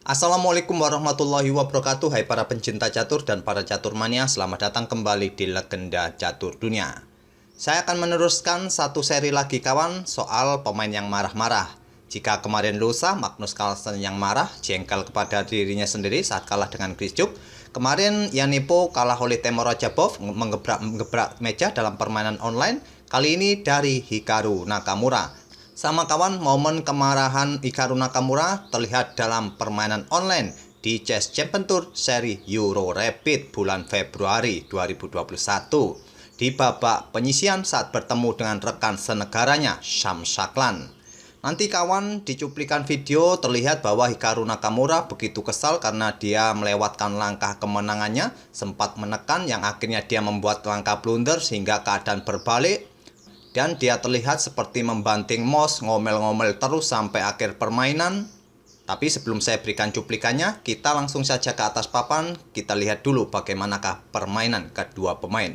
Assalamualaikum warahmatullahi wabarakatuh. Hai para pencinta catur dan para catur mania, selamat datang kembali di Legenda Catur Dunia. Saya akan meneruskan satu seri lagi kawan soal pemain yang marah-marah. Jika kemarin lusa Magnus Carlsen yang marah, jengkel kepada dirinya sendiri saat kalah dengan Chris Eubank. Kemarin Yanipo kalah oleh Temur Rajabov menggebrak meja dalam permainan online. Kali ini dari Hikaru Nakamura. Sama kawan, momen kemarahan Hikaru Nakamura terlihat dalam permainan online di Chess Champion Tour seri Euro Rapid bulan Februari 2021 di babak penyisihan saat bertemu dengan rekan senegaranya Sam Saklan. Nanti kawan, di cuplikan video terlihat bahwa Hikaru Nakamura begitu kesal karena dia melewatkan langkah kemenangannya, sempat menekan yang akhirnya dia membuat langkah blunder sehingga keadaan berbalik. Dan dia terlihat seperti membanting mouse, ngomel-ngomel terus sampai akhir permainan. Tapi sebelum saya berikan cuplikannya, kita langsung saja ke atas papan. Kita lihat dulu bagaimanakah permainan kedua pemain.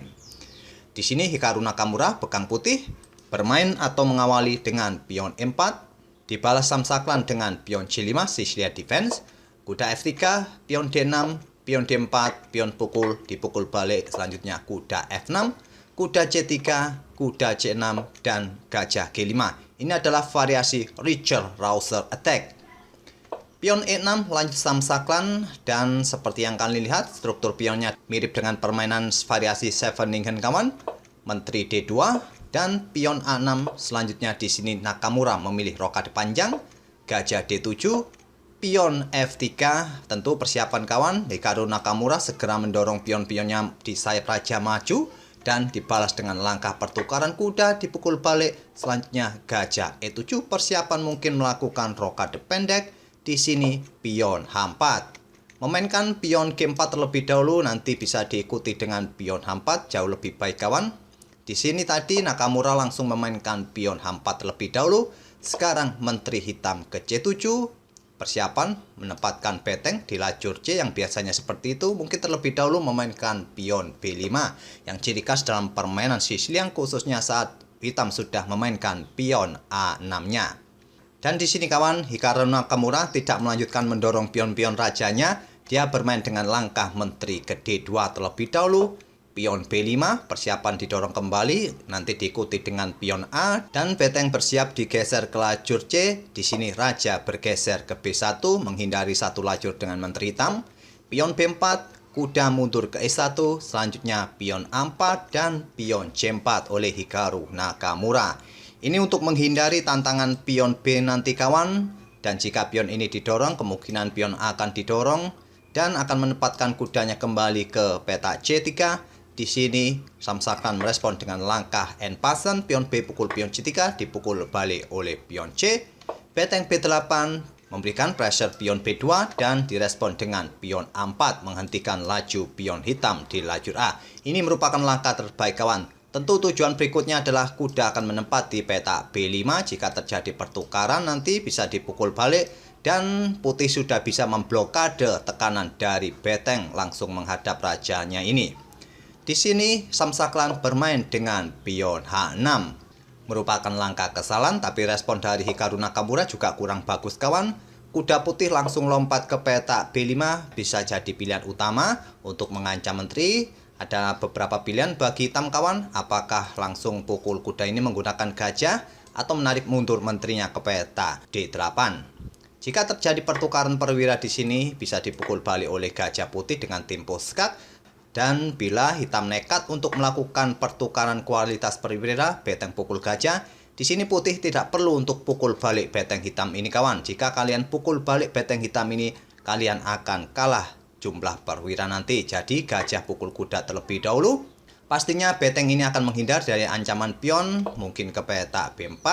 Di sini Hikaru Nakamura, pegang putih, bermain atau mengawali dengan pion E4. Dibalas Sam Saklan dengan pion C5, Sicilia Defense. Kuda F3, pion D6, pion D4, pion pukul, dipukul balik. Selanjutnya kuda F6. Kuda C3, kuda C6, dan gajah G5. Ini adalah variasi Richard Rauser Attack. Pion E6 lanjut Sam Saklan, dan seperti yang kalian lihat, struktur pionnya mirip dengan permainan variasi Scheveningen kawan. Menteri D2, dan pion A6 selanjutnya di sini Nakamura memilih rokade panjang, gajah D7, pion F3, tentu persiapan kawan. Hikaru Nakamura segera mendorong pion-pionnya di sayap raja maju, dan dibalas dengan langkah pertukaran kuda dipukul balik. Selanjutnya gajah E7, persiapan mungkin melakukan rokade pendek. Di sini pion H4. Memainkan pion G4 terlebih dahulu, nanti bisa diikuti dengan pion H4, jauh lebih baik kawan. Di sini tadi Nakamura langsung memainkan pion H4 terlebih dahulu. Sekarang menteri hitam ke C7. Persiapan menempatkan beteng di lajur C yang biasanya seperti itu. Mungkin terlebih dahulu memainkan pion B5 yang ciri khas dalam permainan Sicilian, khususnya saat hitam sudah memainkan pion A6-nya. Dan di sini kawan, Hikaru Nakamura tidak melanjutkan mendorong pion-pion rajanya. Dia bermain dengan langkah menteri ke D2 terlebih dahulu. Pion B5, persiapan didorong kembali, nanti diikuti dengan pion A, dan beteng bersiap digeser ke lajur C. Di sini raja bergeser ke B1, menghindari satu lajur dengan menteri hitam. Pion B4, kuda mundur ke E1, selanjutnya pion A4 dan pion C4 oleh Hikaru Nakamura. Ini untuk menghindari tantangan pion B nanti kawan, dan jika pion ini didorong, kemungkinan pion A akan didorong, dan akan menempatkan kudanya kembali ke peta C3. Di sini Sam Saklan merespon dengan langkah N pasen, pion B pukul pion C3, dipukul balik oleh pion C. Beteng B8 memberikan pressure pion B2 dan direspon dengan pion A4 menghentikan laju pion hitam di lajur A. Ini merupakan langkah terbaik kawan. Tentu tujuan berikutnya adalah kuda akan menempati peta B5. Jika terjadi pertukaran nanti bisa dipukul balik, dan putih sudah bisa memblokade tekanan dari beteng langsung menghadap rajanya ini. Di sini Sam Saklan bermain dengan pion H6. Merupakan langkah kesalahan, tapi respon dari Hikaru Nakamura juga kurang bagus kawan. Kuda putih langsung lompat ke peta B5, bisa jadi pilihan utama untuk mengancam menteri. Ada beberapa pilihan bagi hitam kawan, apakah langsung pukul kuda ini menggunakan gajah atau menarik mundur menterinya ke peta D8. Jika terjadi pertukaran perwira di sini, bisa dipukul balik oleh gajah putih dengan tempo skak. Dan bila hitam nekat untuk melakukan pertukaran kualitas perwira, beteng pukul gajah. Di sini putih tidak perlu untuk pukul balik beteng hitam ini kawan. Jika kalian pukul balik beteng hitam ini, kalian akan kalah jumlah perwira nanti. Jadi gajah pukul kuda terlebih dahulu. Pastinya beteng ini akan menghindar dari ancaman pion, mungkin ke peta B4.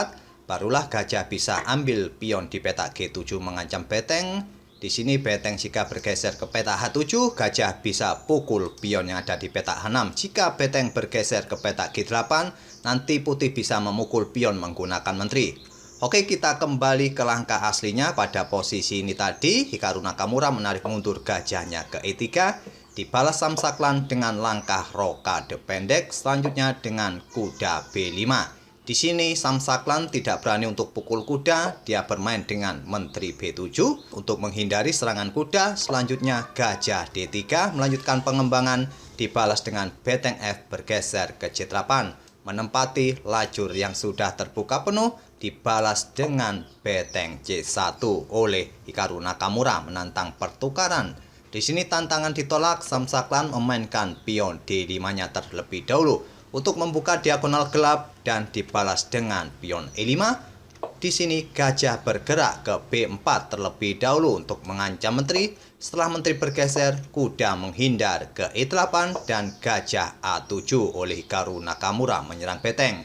Barulah gajah bisa ambil pion di peta G7 mengancam beteng. Di sini beteng jika bergeser ke peta H7, gajah bisa pukul pion yang ada di peta H6. Jika beteng bergeser ke peta G8, nanti putih bisa memukul pion menggunakan menteri. Oke, kita kembali ke langkah aslinya. Pada posisi ini tadi, Hikaru Nakamura menarik mundur gajahnya ke E3. Dibalas Sam Saklan dengan langkah rokade pendek, selanjutnya dengan kuda B5. Di sini Samsaklan tidak berani untuk pukul kuda, dia bermain dengan Menteri B7 untuk menghindari serangan kuda. Selanjutnya Gajah D3 melanjutkan pengembangan, dibalas dengan Beteng F bergeser ke C8, menempati lajur yang sudah terbuka penuh, dibalas dengan Beteng C1 oleh Hikaru Nakamura menantang pertukaran. Di sini tantangan ditolak, Samsaklan memainkan pion D5-nya terlebih dahulu untuk membuka diagonal gelap dan dibalas dengan pion E5. Di sini gajah bergerak ke B4 terlebih dahulu untuk mengancam menteri. Setelah menteri bergeser, kuda menghindar ke E8 dan gajah A7 oleh Hikaru Nakamura menyerang beteng.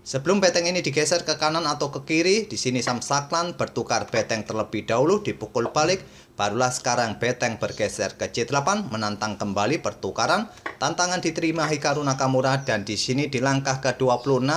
Sebelum beteng ini digeser ke kanan atau ke kiri, di sini Samsaklan bertukar beteng terlebih dahulu, dipukul balik. Barulah sekarang beteng bergeser ke C8 menantang kembali pertukaran. Tantangan diterima Hikaru Nakamura dan di sini di langkah ke-26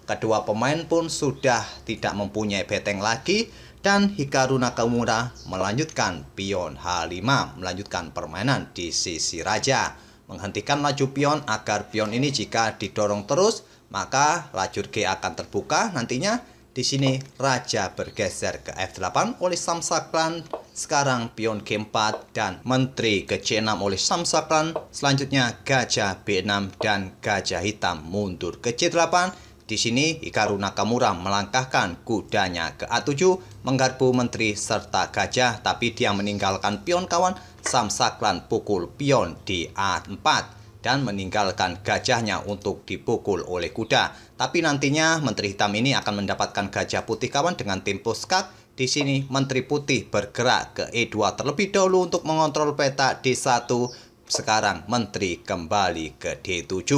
kedua pemain pun sudah tidak mempunyai beteng lagi dan Hikaru Nakamura melanjutkan pion H5 melanjutkan permainan di sisi raja, menghentikan laju pion agar pion ini jika didorong terus maka lajur G akan terbuka nantinya. Di sini raja bergeser ke F8 oleh Samsaklan. Sekarang pion G4 dan menteri ke C6 oleh Samsaklan. Selanjutnya gajah B6 dan gajah hitam mundur ke C8. Di sini Hikaru Nakamura melangkahkan kudanya ke A7 menggarpu menteri serta gajah, tapi dia meninggalkan pion kawan. Samsaklan pukul pion di A4 dan meninggalkan gajahnya untuk dipukul oleh kuda. Tapi nantinya menteri hitam ini akan mendapatkan gajah putih kawan dengan tempo skak. Di sini menteri putih bergerak ke E2 terlebih dahulu untuk mengontrol peta D1. Sekarang menteri kembali ke D7.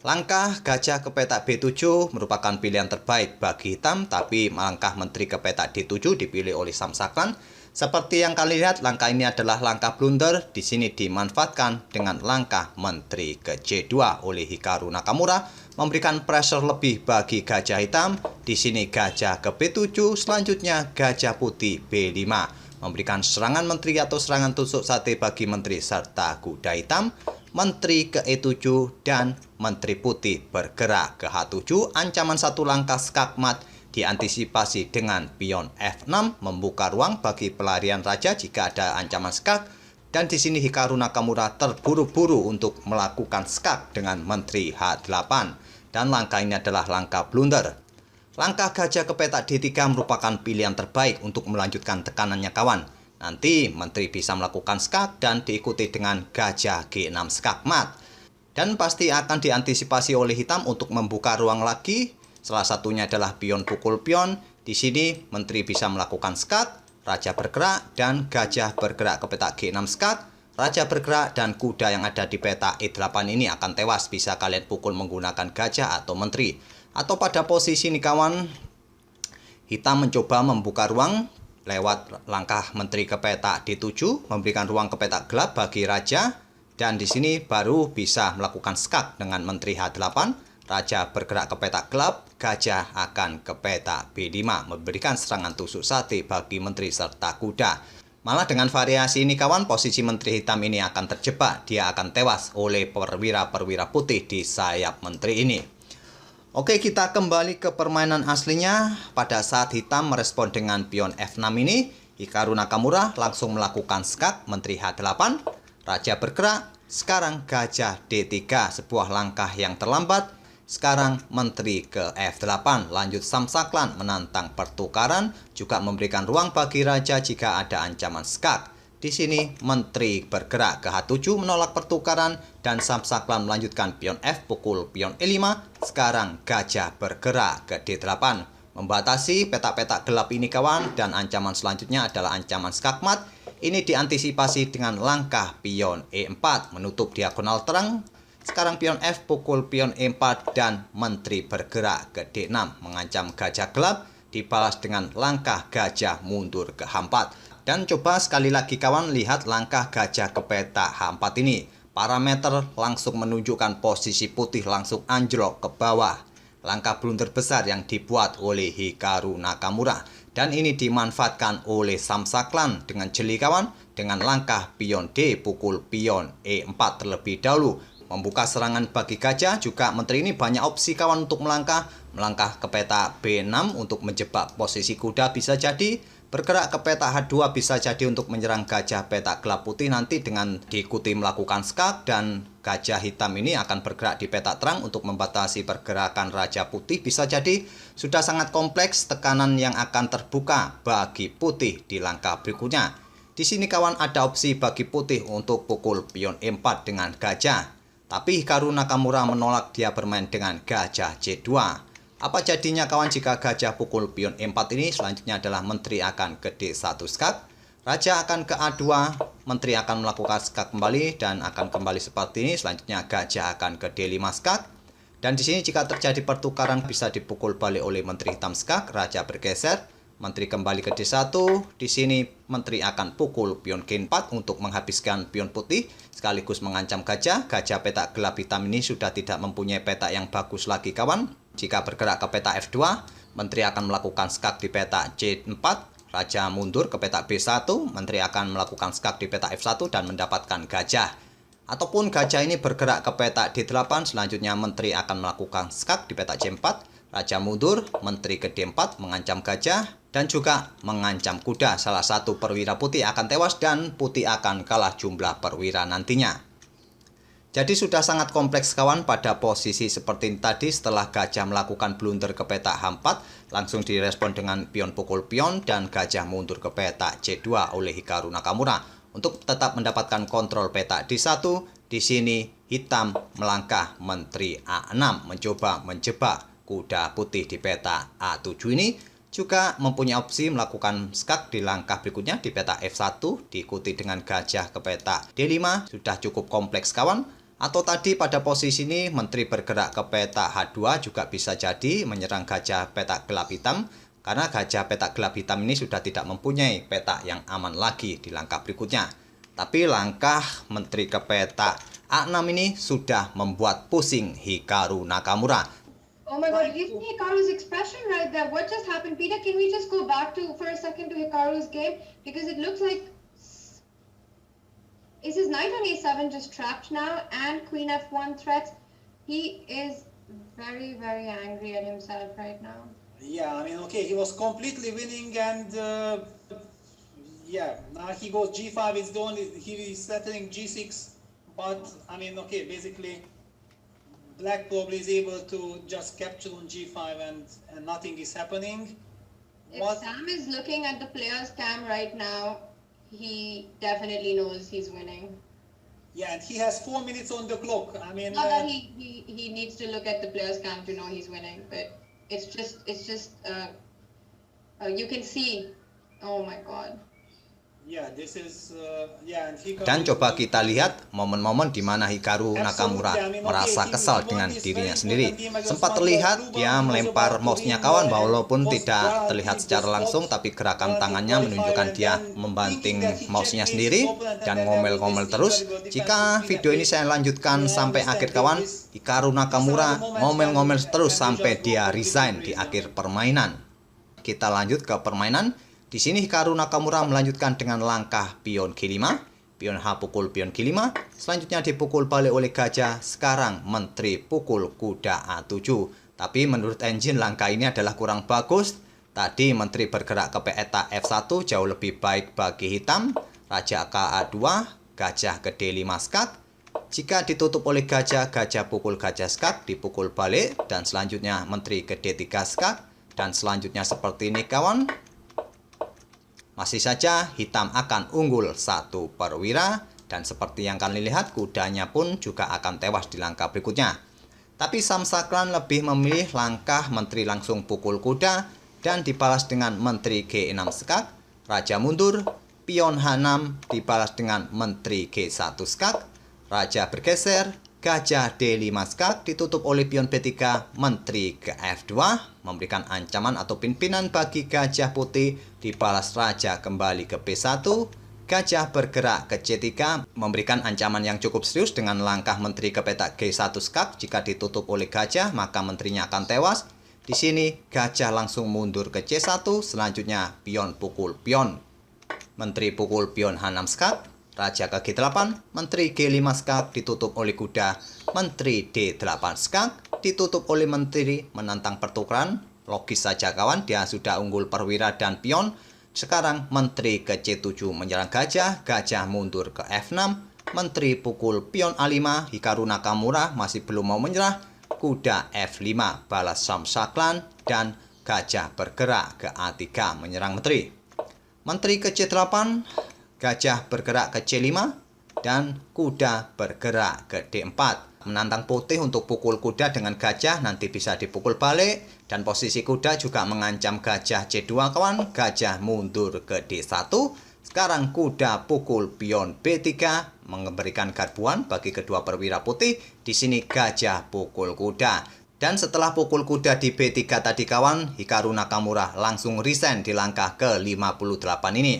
Langkah gajah ke peta B7 merupakan pilihan terbaik bagi hitam, tapi langkah menteri ke peta D7 dipilih oleh Samsaklan. Seperti yang kalian lihat, langkah ini adalah langkah blunder. Di sini dimanfaatkan dengan langkah menteri ke C2 oleh Hikaru Nakamura, memberikan pressure lebih bagi gajah hitam. Di sini gajah ke B7, selanjutnya gajah putih B5, memberikan serangan menteri atau serangan tusuk sate bagi menteri serta kuda hitam. Menteri ke E7 dan menteri putih bergerak ke H7, ancaman satu langkah skakmat diantisipasi dengan pion F6 membuka ruang bagi pelarian raja jika ada ancaman skak. Dan di sini Hikaru Nakamura terburu-buru untuk melakukan skak dengan menteri H8 dan langkah ini adalah langkah blunder. Langkah gajah ke peta D3 merupakan pilihan terbaik untuk melanjutkan tekanannya kawan. Nanti menteri bisa melakukan skak dan diikuti dengan gajah G6 skak mat. Dan pasti akan diantisipasi oleh hitam untuk membuka ruang lagi. Salah satunya adalah pion pukul pion. Di sini menteri bisa melakukan skak, raja bergerak dan gajah bergerak ke peta G6 skak. Raja bergerak dan kuda yang ada di peta E8 ini akan tewas. Bisa kalian pukul menggunakan gajah atau menteri. Atau pada posisi ini kawan, hitam mencoba membuka ruang lewat langkah menteri ke peta D7, memberikan ruang ke peta gelap bagi raja. Dan di sini baru bisa melakukan skak dengan menteri H8. Raja bergerak ke peta gelap, gajah akan ke peta B5, memberikan serangan tusuk sate bagi menteri serta kuda. Malah dengan variasi ini kawan, posisi menteri hitam ini akan terjebak. Dia akan tewas oleh perwira-perwira putih di sayap menteri ini. Oke, kita kembali ke permainan aslinya. Pada saat hitam merespon dengan pion F6 ini, Hikaru Nakamura langsung melakukan skak menteri H8. Raja bergerak, sekarang gajah D3, sebuah langkah yang terlambat. Sekarang menteri ke F8, lanjut Samsaklan menantang pertukaran, juga memberikan ruang bagi raja jika ada ancaman skak. Di sini menteri bergerak ke H7 menolak pertukaran dan Samsaklan melanjutkan pion F pukul pion E5. Sekarang gajah bergerak ke D8, membatasi peta-peta gelap ini kawan, dan ancaman selanjutnya adalah ancaman skakmat. Ini diantisipasi dengan langkah pion E4 menutup diagonal terang. Sekarang pion F pukul pion E4 dan menteri bergerak ke D6 mengancam gajah gelap, dibalas dengan langkah gajah mundur ke H4. Dan coba sekali lagi kawan lihat langkah gajah ke peta H4 ini. Parameter langsung menunjukkan posisi putih langsung anjlok ke bawah. Langkah blunder besar yang dibuat oleh Hikaru Nakamura. Dan ini dimanfaatkan oleh Samsaklan dengan jeli kawan. Dengan langkah pion D pukul pion E4 terlebih dahulu, membuka serangan bagi gajah. Juga menteri ini banyak opsi kawan untuk melangkah, melangkah ke peta B6 untuk menjebak posisi kuda bisa jadi, bergerak ke peta H2 bisa jadi untuk menyerang gajah peta gelap putih nanti dengan diikuti melakukan skak, dan gajah hitam ini akan bergerak di peta terang untuk membatasi pergerakan raja putih bisa jadi. Sudah sangat kompleks tekanan yang akan terbuka bagi putih di langkah berikutnya. Di sini kawan ada opsi bagi putih untuk pukul pion E4 dengan gajah. Tapi Hikaru Nakamura menolak, dia bermain dengan gajah C2. Apa jadinya kawan jika gajah pukul pion E4 ini? Selanjutnya adalah menteri akan ke D1 skak, raja akan ke A2, menteri akan melakukan skak kembali dan akan kembali seperti ini. Selanjutnya gajah akan ke D5 skak. Dan di sini jika terjadi pertukaran bisa dipukul balik oleh menteri hitam skak, raja bergeser, menteri kembali ke D1. Di sini menteri akan pukul pion G4 untuk menghabiskan pion putih sekaligus mengancam gajah. Gajah peta gelap hitam ini sudah tidak mempunyai peta yang bagus lagi kawan. Jika bergerak ke peta F2, menteri akan melakukan skak di peta C4, raja mundur ke peta B1, menteri akan melakukan skak di peta F1 dan mendapatkan gajah. Ataupun gajah ini bergerak ke peta D8, selanjutnya menteri akan melakukan skak di peta C4, raja mundur, menteri ke D4 mengancam gajah dan juga mengancam kuda. Salah satu perwira putih akan tewas dan putih akan kalah jumlah perwira nantinya. Jadi sudah sangat kompleks kawan pada posisi seperti ini tadi. Setelah gajah melakukan blunder ke peta H4, langsung direspon dengan pion pukul pion dan gajah mundur ke peta C2 oleh Hikaru Nakamura. Untuk tetap mendapatkan kontrol peta D1, di sini hitam melangkah menteri A6 mencoba menjebak kuda putih di peta A7 ini. Juga mempunyai opsi melakukan skak di langkah berikutnya di peta F1 diikuti dengan gajah ke peta D5. Sudah cukup kompleks kawan. Atau tadi pada posisi ini menteri bergerak ke peta H2 juga bisa jadi menyerang gajah peta gelap hitam, karena gajah peta gelap hitam ini sudah tidak mempunyai peta yang aman lagi di langkah berikutnya. Tapi langkah menteri ke peta A6 ini sudah membuat pusing Hikaru Nakamura. Oh my god, give me Hikaru's expression right there. What just happened? Peter, can we just go back for a second to Hikaru's game? Because it looks like... Is his knight on A7 just trapped now and queen F1 threats? He is very, very angry at himself right now. Yeah, I mean, okay, he was completely winning and yeah, now he goes G5, it's the only, he is settling G6, but I mean, okay, basically black probably is able to just capture on G5 and nothing is happening. If Sam is looking at the player's cam right now, he definitely knows he's winning. Yeah, and he has 4 minutes on the clock. I mean, not that he needs to look at the player's cam to know he's winning, but it's just you can see. Oh my god. Yeah, this is yeah, and Dan coba kita lihat momen-momen di mana Hikaru Nakamura merasa kesal dengan dirinya sendiri. Sempat terlihat dia melempar mouse-nya kawan, walaupun tidak terlihat secara langsung, tapi gerakan tangannya menunjukkan dia membanting mouse-nya sendiri dan ngomel-ngomel terus. Jika video ini saya lanjutkan sampai akhir kawan, Hikaru Nakamura ngomel-ngomel terus sampai dia resign di akhir permainan. Kita lanjut ke permainan. Di sini Hikaru Nakamura melanjutkan dengan langkah pion G5, pion H pukul pion G5, selanjutnya dipukul balik oleh gajah, sekarang menteri pukul kuda A7. Tapi menurut engine langkah ini adalah kurang bagus. Tadi menteri bergerak ke peta F1 jauh lebih baik bagi hitam, raja ke A2, gajah ke D5 skak. Jika ditutup oleh gajah, gajah pukul gajah skak, dipukul balik, dan selanjutnya menteri ke D3 skak, dan selanjutnya seperti ini kawan. Masih saja hitam akan unggul 1 perwira, dan seperti yang kalian lihat kudanya pun juga akan tewas di langkah berikutnya. Tapi Sam Sakran lebih memilih langkah menteri langsung pukul kuda dan dibalas dengan menteri G6 skak, raja mundur, pion H6 dibalas dengan menteri G1 skak, raja bergeser, gajah D5 skak ditutup oleh pion B3, menteri ke F2 memberikan ancaman atau pimpinan bagi gajah putih, dibalas raja kembali ke B1, gajah bergerak ke C3 memberikan ancaman yang cukup serius dengan langkah menteri ke peta G1 skak. Jika ditutup oleh gajah maka menterinya akan tewas. Di sini gajah langsung mundur ke C1, selanjutnya pion pukul pion, menteri pukul pion H6 skak, raja ke G8, menteri G5 skak ditutup oleh kuda, menteri D8 skak, ditutup oleh menteri menantang pertukaran. Logis saja kawan, dia sudah unggul perwira dan pion. Sekarang menteri ke C7 menyerang gajah, gajah mundur ke F6. Menteri pukul pion A5, Hikaru Nakamura masih belum mau menyerah. Kuda F5 balas Shamsaklan dan gajah bergerak ke A3 menyerang menteri. Menteri ke C8, gajah bergerak ke C5 dan kuda bergerak ke D4. Menantang putih untuk pukul kuda dengan gajah, nanti bisa dipukul balik. Dan posisi kuda juga mengancam gajah C2 kawan, gajah mundur ke D1. Sekarang kuda pukul pion B3, memberikan garbuan bagi kedua perwira putih. Di sini gajah pukul kuda. Dan setelah pukul kuda di B3 tadi kawan, Hikaru Nakamura langsung resign di langkah ke-58 ini.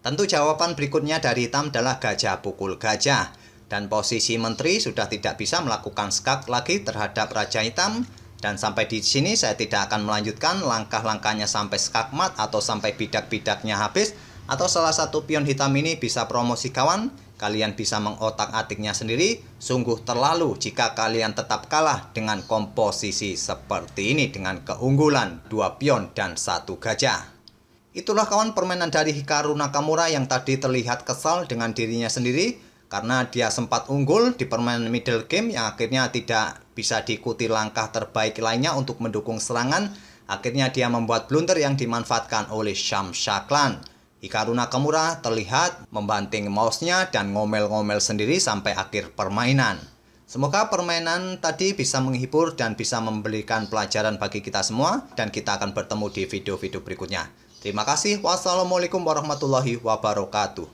Tentu jawaban berikutnya dari hitam adalah gajah pukul gajah. Dan posisi menteri sudah tidak bisa melakukan skak lagi terhadap Raja Hitam. Dan sampai di sini saya tidak akan melanjutkan langkah-langkahnya sampai skakmat atau sampai bidak-bidaknya habis. Atau salah satu pion hitam ini bisa promosi kawan. Kalian bisa mengotak-atiknya sendiri. Sungguh terlalu jika kalian tetap kalah dengan komposisi seperti ini dengan keunggulan 2 pion dan 1 gajah. Itulah kawan permainan dari Hikaru Nakamura yang tadi terlihat kesal dengan dirinya sendiri. Karena dia sempat unggul di permainan middle game yang akhirnya tidak bisa diikuti langkah terbaik lainnya untuk mendukung serangan. Akhirnya dia membuat blunder yang dimanfaatkan oleh Shamsaklan. Hikaru Nakamura terlihat membanting mouse-nya dan ngomel-ngomel sendiri sampai akhir permainan. Semoga permainan tadi bisa menghibur dan bisa memberikan pelajaran bagi kita semua. Dan kita akan bertemu di video-video berikutnya. Terima kasih. Wassalamualaikum warahmatullahi wabarakatuh.